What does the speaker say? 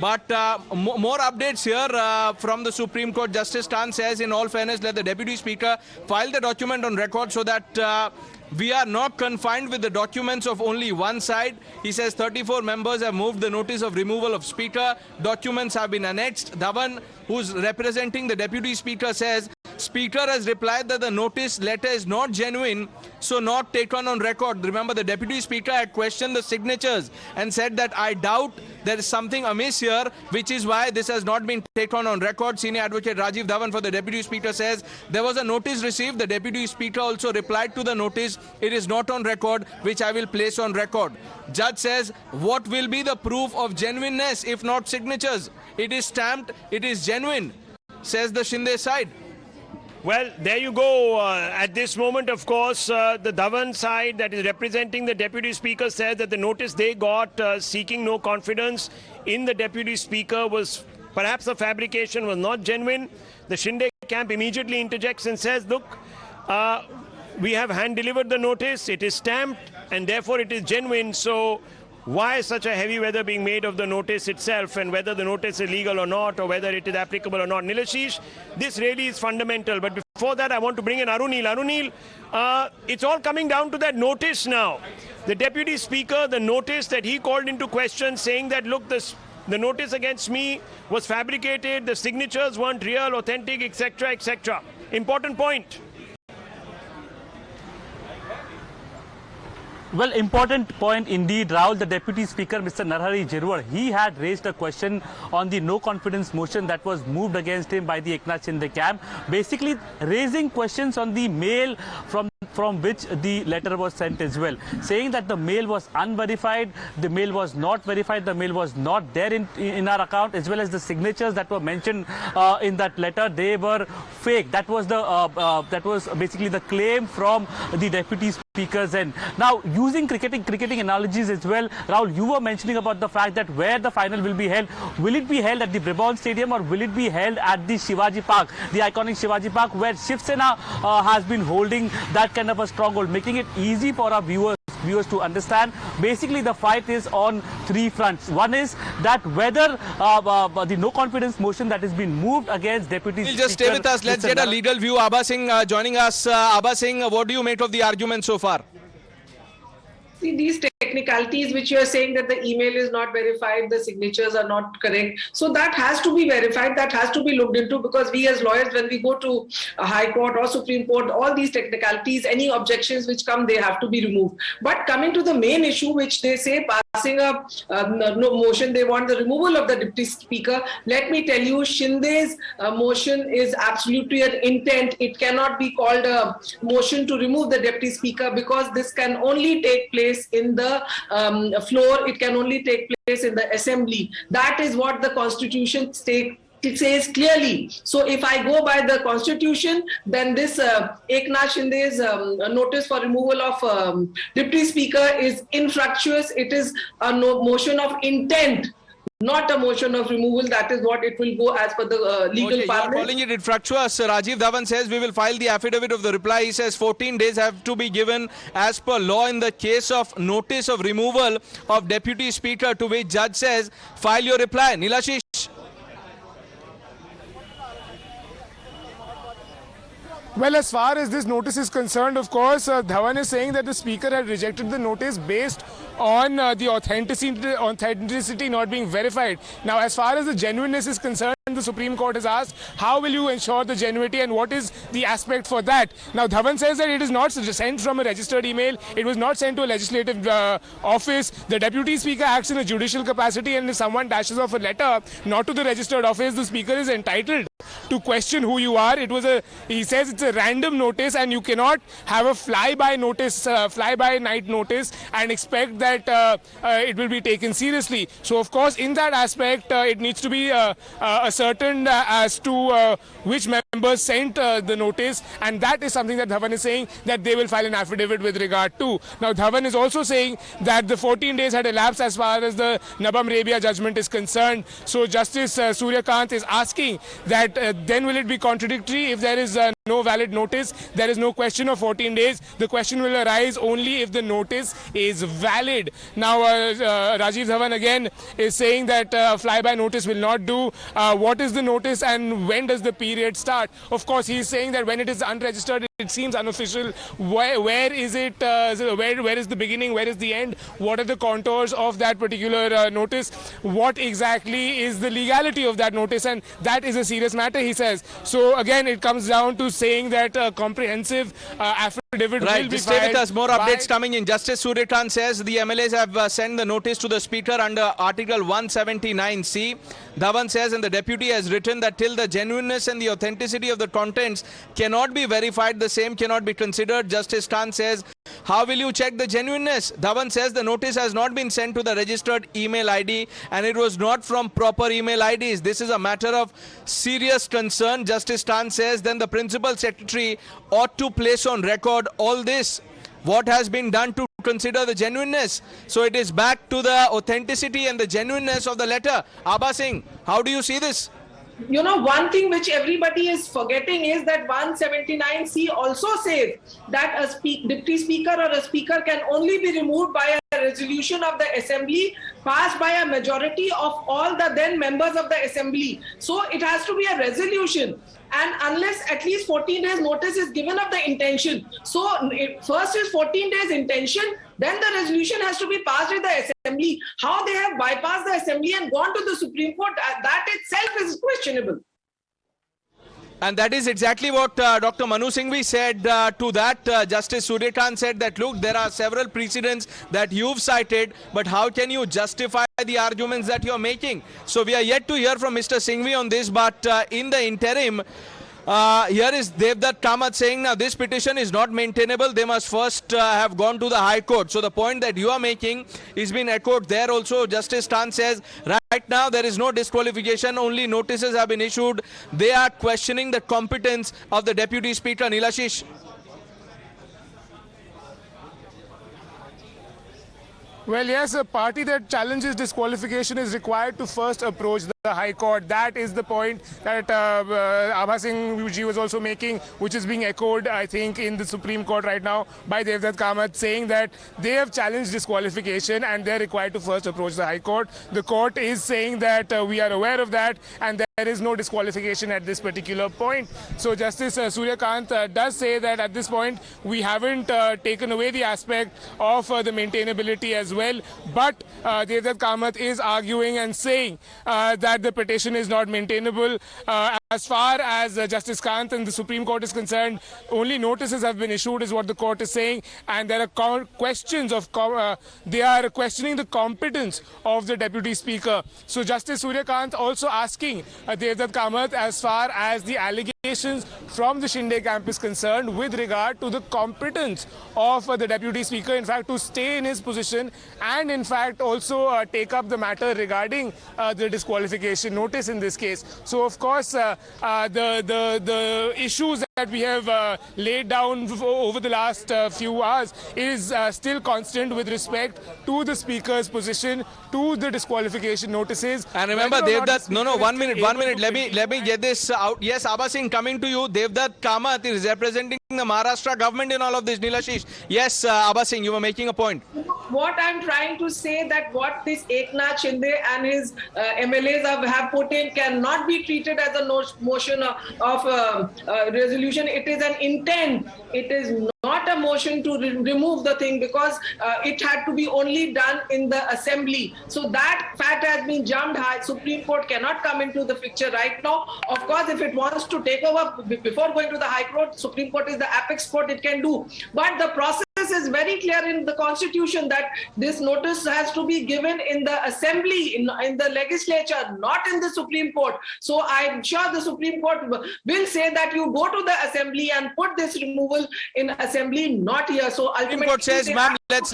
But more updates here from the Supreme Court. Justice Tan says, in all fairness, let the Deputy Speaker file the document on record so that we are not confined with the documents of only one side. He says 34 members have moved the notice of removal of Speaker. Documents have been annexed. Dhawan, who's representing the Deputy Speaker, says Speaker has replied that the notice letter is not genuine, so not taken on record. Remember, the Deputy Speaker had questioned the signatures and said that I doubt there is something amiss here, which is why this has not been taken on record. Senior Advocate Rajiv Dhawan for the Deputy Speaker says there was a notice received. The Deputy Speaker also replied to the notice. It is not on record, which I will place on record. Judge says, what will be the proof of genuineness if not signatures? It is stamped, it is genuine, says the Shinde side. Well, there you go. At this moment, of course, the Dhawan side that is representing the Deputy Speaker says that the notice they got seeking no confidence in the Deputy Speaker was perhaps a fabrication, was not genuine. The Shinde camp immediately interjects and says, look, we have hand-delivered the notice, it is stamped, and therefore it is genuine. So why such a heavy weather being made of the notice itself, and whether the notice is legal or not, or whether it is applicable or not? Nilashish, this really is fundamental. But before that, I want to bring in Arunil. Arunil, it's all coming down to that notice now. The Deputy Speaker, the notice that he called into question, saying that, look, the notice against me was fabricated, the signatures weren't real, authentic, etc., etc. Important point. Well, important point indeed, Rahul. The Deputy Speaker, Mr. Narhari Jirwar, he had raised a question on the no confidence motion that was moved against him by the Eknath Shinde camp, basically raising questions on the mail from which the letter was sent as well, saying that the mail was unverified, the mail was not verified, the mail was not there in our account, as well as the signatures that were mentioned in that letter, they were fake. That was basically the claim from the Deputy Speaker's end. Now, using cricketing analogies as well, Rahul, you were mentioning about the fact that where the final will be held, will it be held at the Bribon Stadium or will it be held at the Shivaji Park, the iconic Shivaji Park, where Shiv Sena has been holding that kind of a stronghold, making it easy for our viewers to understand. Basically, the fight is on three fronts. One is that whether the no confidence motion that has been moved against Deputy Speaker... Just stay with us. Let's get a legal view. Abha Singh joining us. Abha Singh, what do you make of the argument so far? See, these technicalities which you are saying that the email is not verified, the signatures are not correct. So that has to be verified, that has to be looked into, because we as lawyers, when we go to a High Court or Supreme Court, all these technicalities, any objections which come, they have to be removed. But coming to the main issue, which they say passing a no motion, they want the removal of the Deputy Speaker. Let me tell you, Shinde's motion is absolutely an intent. It cannot be called a motion to remove the Deputy Speaker, because this can only take place in the floor. It can only take place in the assembly. That is what the Constitution states. It says clearly. So if I go by the Constitution, then this Eknath Shinde's notice for removal of Deputy Speaker is infructuous. It is a motion of intent, not a motion of removal. That is what it will go as per the legal parliament. You are calling it infructuous. Rajiv Dhawan says we will file the affidavit of the reply. He says 14 days have to be given as per law in the case of notice of removal of Deputy Speaker, to which judge says file your reply. Nilashish. Well, as far as this notice is concerned, of course, Dhawan is saying that the Speaker had rejected the notice based on the authenticity not being verified. Now, as far as the genuineness is concerned, the Supreme Court has asked, how will you ensure the genuinity and what is the aspect for that? Now, Dhawan says that it is not sent from a registered email. It was not sent to a legislative office. The Deputy Speaker acts in a judicial capacity, and if someone dashes off a letter not to the registered office, the Speaker is entitled to question who you are. He says it's a random notice, and you cannot have a fly-by night notice and expect that it will be taken seriously. So, of course, in that aspect, it needs to be ascertained as to which members sent the notice, and that is something that Dhawan is saying that they will file an affidavit with regard to. Now, Dhawan is also saying that the 14 days had elapsed as far as the Nabam Rebia judgment is concerned. So, Justice Suryakant is asking that then will it be contradictory if there is no valid notice, there is no question of 14 days. The question will arise only if the notice is valid. Now, Rajiv Dhawan again is saying that flyby notice will not do. What is the notice and when does the period start? Of course, he is saying that when it is unregistered, it seems unofficial. Where is it? Where is the beginning? Where is the end? What are the contours of that particular notice? What exactly is the legality of that notice? And that is a serious matter, he says. So again, it comes down to saying that a comprehensive affidavit will be filed. Stay with us. More updates coming in. Justice Suryakant says the MLAs have sent the notice to the Speaker under Article 179C. Dhawan says, and the deputy has written that till the genuineness and the authenticity of the contents cannot be verified, the same cannot be considered. Justice Khan says, how will you check the genuineness? Dhawan says the notice has not been sent to the registered email ID and it was not from proper email IDs. This is a matter of serious concern. Justice Khan says then the Principal Secretary ought to place on record all this. What has been done to consider the genuineness? So it is back to the authenticity and the genuineness of the letter. Abha Singh, how do you see this? You know, one thing which everybody is forgetting is that 179C also says that a deputy speaker or a speaker can only be removed by a resolution of the assembly passed by a majority of all the then members of the assembly. So it has to be a resolution. And unless at least 14 days notice is given of the intention. So first is 14 days intention, then the resolution has to be passed in the assembly. How they have bypassed the assembly and gone to the Supreme Court, that itself is questionable. And that is exactly what Dr. Manu Singhvi said to that. Justice Suryakant said that, look, there are several precedents that you've cited, but how can you justify the arguments that you're making? So we are yet to hear from Mr. Singhvi on this, but in the interim, here is Devdutt Kamath saying, now this petition is not maintainable. They must first have gone to the High Court. So the point that you are making is being echoed there also. Justice Khan says, right now there is no disqualification. Only notices have been issued. They are questioning the competence of the Deputy Speaker. Nilashish. Well, yes, a party that challenges disqualification is required to first approach the High Court. That is the point that Abha Singh ji was also making, which is being echoed, I think, in the Supreme Court right now by Devdutt Kamath, saying that they have challenged disqualification and they're required to first approach the High Court. The court is saying that we are aware of that and there is no disqualification at this particular point. So Justice Suryakant does say that at this point we haven't taken away the aspect of the maintainability as well, but Devdutt Kamath is arguing and saying that the petition is not maintainable. As far as Justice Kant and the Supreme Court is concerned, only notices have been issued is what the court is saying, and there are questions of they are questioning the competence of the Deputy Speaker. So Justice Suryakant also asking Devdutt Kamath as far as the allegations from the Shinde camp is concerned with regard to the competence of the Deputy Speaker, in fact, to stay in his position and in fact also take up the matter regarding the disqualification notice in this case. So of course the issues that we have laid down over the last few hours is still constant with respect to the Speaker's position, to the disqualification notices. And remember, Devdutt, one minute, let me get this out. Yes, Abha Singh, coming to you. Devdutt Kamath is representing the Maharashtra government in all of this. Nilashish, yes, Abha Singh, you were making a point. What I'm trying to say that what this Eknath Shinde and his MLAs have put in cannot be treated as a motion of resolution. It is an intent. It is not a motion to remove the thing because it had to be only done in the assembly. So that fact has been jumped high. Supreme Court cannot come into the picture right now. Of course, if it wants to take over before going to the High Court, Supreme Court is the apex court, it can do. But the process is very clear in the Constitution that this notice has to be given in the assembly, in the legislature, not in the Supreme Court. So I'm sure the Supreme Court will say that you go to the assembly and put this removal in assembly, not here. So ultimately, Supreme Court says, ma'am, let's